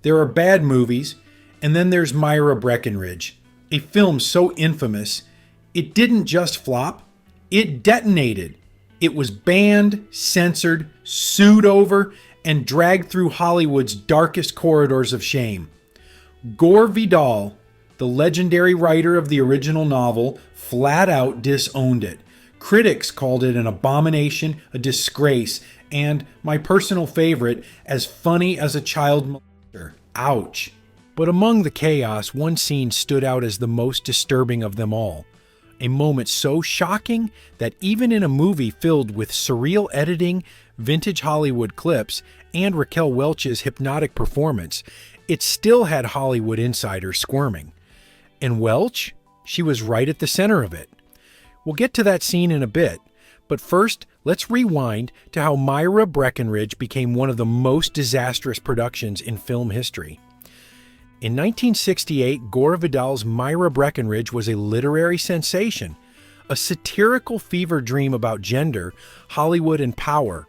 There are bad movies, and then there's Myra Breckinridge, a film so infamous, it didn't just flop, it detonated. It was banned, censored, sued over, and dragged through Hollywood's darkest corridors of shame. Gore Vidal, the legendary writer of the original novel, flat out disowned it. Critics called it an abomination, a disgrace, and, my personal favorite, as funny as a child molester. Ouch. But among the chaos, one scene stood out as the most disturbing of them all. A moment so shocking that even in a movie filled with surreal editing, vintage Hollywood clips, and Raquel Welch's hypnotic performance, it still had Hollywood insiders squirming. And Welch? She was right at the center of it. We'll get to that scene in a bit, but first, let's rewind to how Myra Breckinridge became one of the most disastrous productions in film history. In 1968, Gore Vidal's Myra Breckinridge was a literary sensation, a satirical fever dream about gender, Hollywood, and power.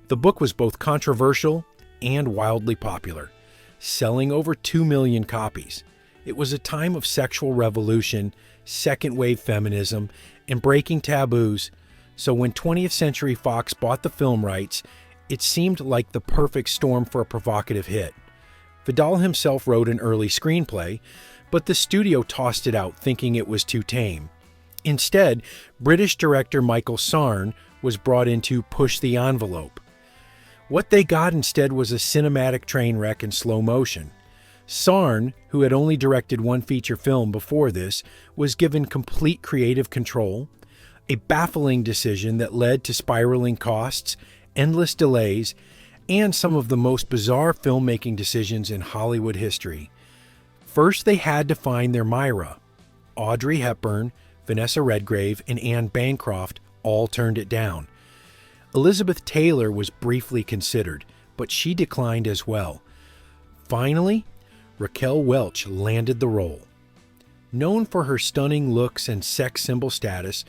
The book was both controversial and wildly popular, selling over 2 million copies. It was a time of sexual revolution, second-wave feminism, and breaking taboos, so when 20th Century Fox bought the film rights, it seemed like the perfect storm for a provocative hit. Vidal himself wrote an early screenplay, but the studio tossed it out thinking it was too tame. Instead, British director Michael Sarne was brought in to push the envelope. What they got instead was a cinematic train wreck in slow motion. Sarne, who had only directed one feature film before this, was given complete creative control, a baffling decision that led to spiraling costs, endless delays, and some of the most bizarre filmmaking decisions in Hollywood history. First, they had to find their Myra. Audrey Hepburn, Vanessa Redgrave, and Anne Bancroft all turned it down. Elizabeth Taylor was briefly considered, but she declined as well. Finally, Raquel Welch landed the role. Known for her stunning looks and sex symbol status,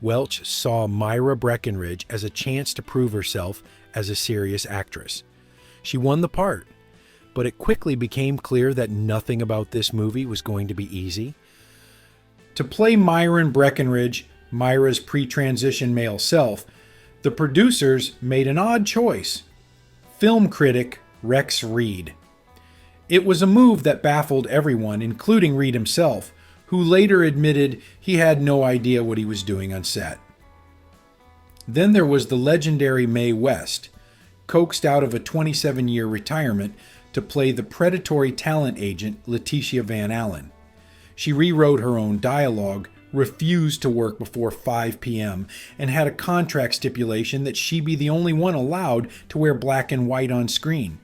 Welch saw Myra Breckinridge as a chance to prove herself as a serious actress. She won the part, but it quickly became clear that nothing about this movie was going to be easy. To play Myra Breckinridge, Myra's pre-transition male self, the producers made an odd choice. Film critic Rex Reed. It was a move that baffled everyone, including Reed himself, who later admitted he had no idea what he was doing on set. Then there was the legendary Mae West, coaxed out of a 27-year retirement to play the predatory talent agent Letitia Van Allen. She rewrote her own dialogue, refused to work before 5 p.m., and had a contract stipulation that she be the only one allowed to wear black and white on screen.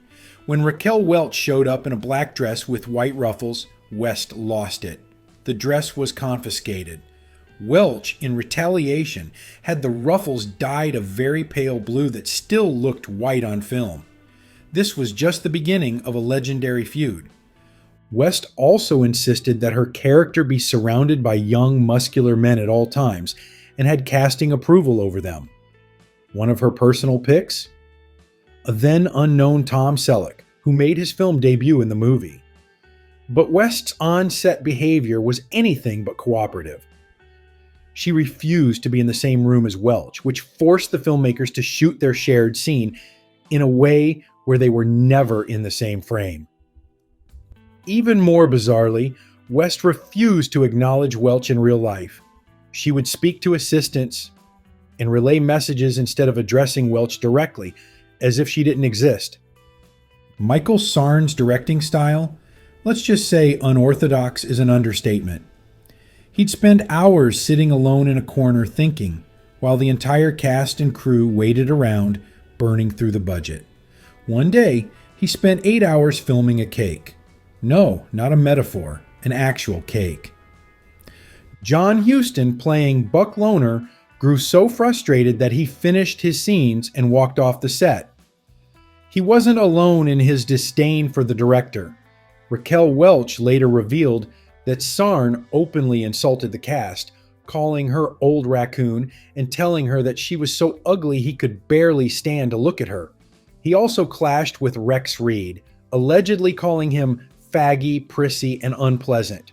When Raquel Welch showed up in a black dress with white ruffles, West lost it. The dress was confiscated. Welch, in retaliation, had the ruffles dyed a very pale blue that still looked white on film. This was just the beginning of a legendary feud. West also insisted that her character be surrounded by young, muscular men at all times, and had casting approval over them. One of her personal picks? A then unknown Tom Selleck, who made his film debut in the movie. But West's on-set behavior was anything but cooperative. She refused to be in the same room as Welch, which forced the filmmakers to shoot their shared scene in a way where they were never in the same frame. Even more bizarrely, West refused to acknowledge Welch in real life. She would speak to assistants and relay messages instead of addressing Welch directly, as if she didn't exist. Michael Sarne's directing style, let's just say unorthodox, is an understatement. He'd spend hours sitting alone in a corner thinking, while the entire cast and crew waited around, burning through the budget. One day, he spent 8 hours filming a cake. No, not a metaphor, an actual cake. John Huston, playing Buck Loner, grew so frustrated that he finished his scenes and walked off the set. He wasn't alone in his disdain for the director. Raquel Welch later revealed that Sarne openly insulted the cast, calling her old raccoon and telling her that she was so ugly he could barely stand to look at her. He also clashed with Rex Reed, allegedly calling him faggy, prissy, and unpleasant.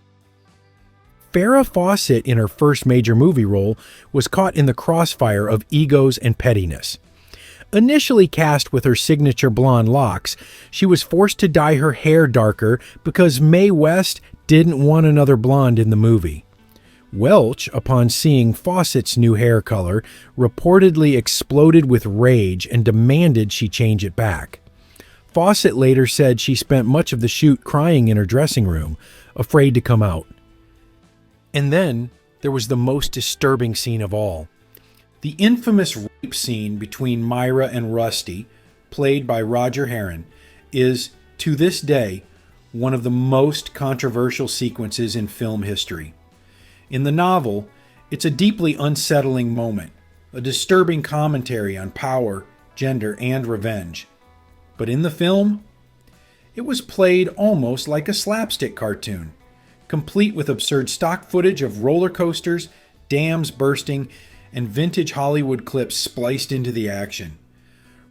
Farrah Fawcett, in her first major movie role, was caught in the crossfire of egos and pettiness. Initially cast with her signature blonde locks, she was forced to dye her hair darker because Mae West didn't want another blonde in the movie. Welch, upon seeing Fawcett's new hair color, reportedly exploded with rage and demanded she change it back. Fawcett later said she spent much of the shoot crying in her dressing room, afraid to come out. And then there was the most disturbing scene of all. The infamous rape scene between Myra and Rusty, played by Roger Herron, is, to this day, one of the most controversial sequences in film history. In the novel, it's a deeply unsettling moment, a disturbing commentary on power, gender, and revenge. But in the film, it was played almost like a slapstick cartoon, complete with absurd stock footage of roller coasters, dams bursting, and vintage Hollywood clips spliced into the action.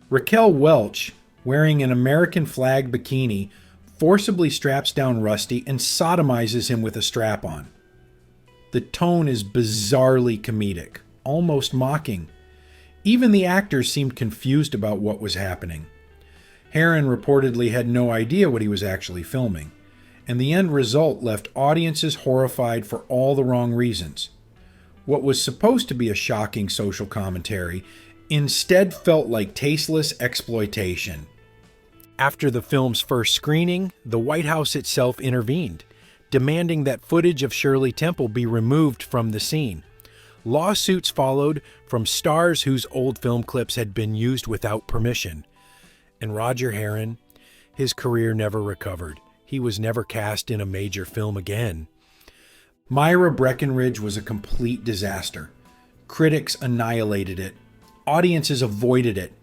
Raquel Welch, wearing an American flag bikini, forcibly straps down Rusty and sodomizes him with a strap-on. The tone is bizarrely comedic, almost mocking. Even the actors seemed confused about what was happening. Herron reportedly had no idea what he was actually filming, and the end result left audiences horrified for all the wrong reasons. What was supposed to be a shocking social commentary instead felt like tasteless exploitation. After the film's first screening, the White House itself intervened, demanding that footage of Shirley Temple be removed from the scene. Lawsuits followed from stars whose old film clips had been used without permission. And Roger Herron, his career never recovered. He was never cast in a major film again. Myra Breckinridge was a complete disaster. Critics annihilated it. Audiences avoided it.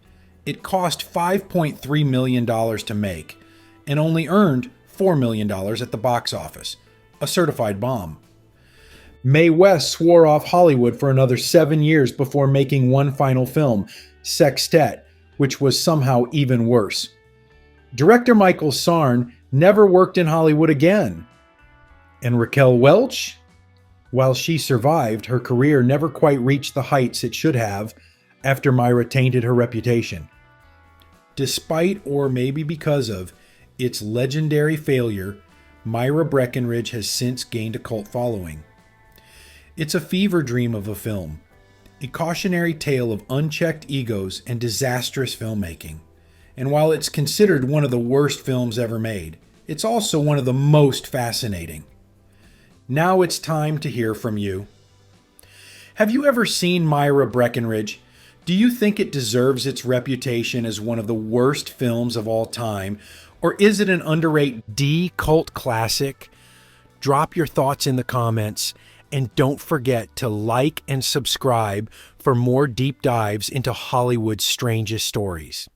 It cost $5.3 million to make and only earned $4 million at the box office, a certified bomb. Mae West swore off Hollywood for another 7 years before making one final film, Sextet, which was somehow even worse. Director Michael Sarn never worked in Hollywood again. And Raquel Welch? While she survived, her career never quite reached the heights it should have after Myra tainted her reputation. Despite, or maybe because of, its legendary failure, Myra Breckinridge has since gained a cult following. It's a fever dream of a film, a cautionary tale of unchecked egos and disastrous filmmaking. And while it's considered one of the worst films ever made, it's also one of the most fascinating. Now it's time to hear from you. Have you ever seen Myra Breckinridge? Do you think it deserves its reputation as one of the worst films of all time? Or is it an underrated D-cult classic? Drop your thoughts in the comments, and don't forget to like and subscribe for more deep dives into Hollywood's strangest stories.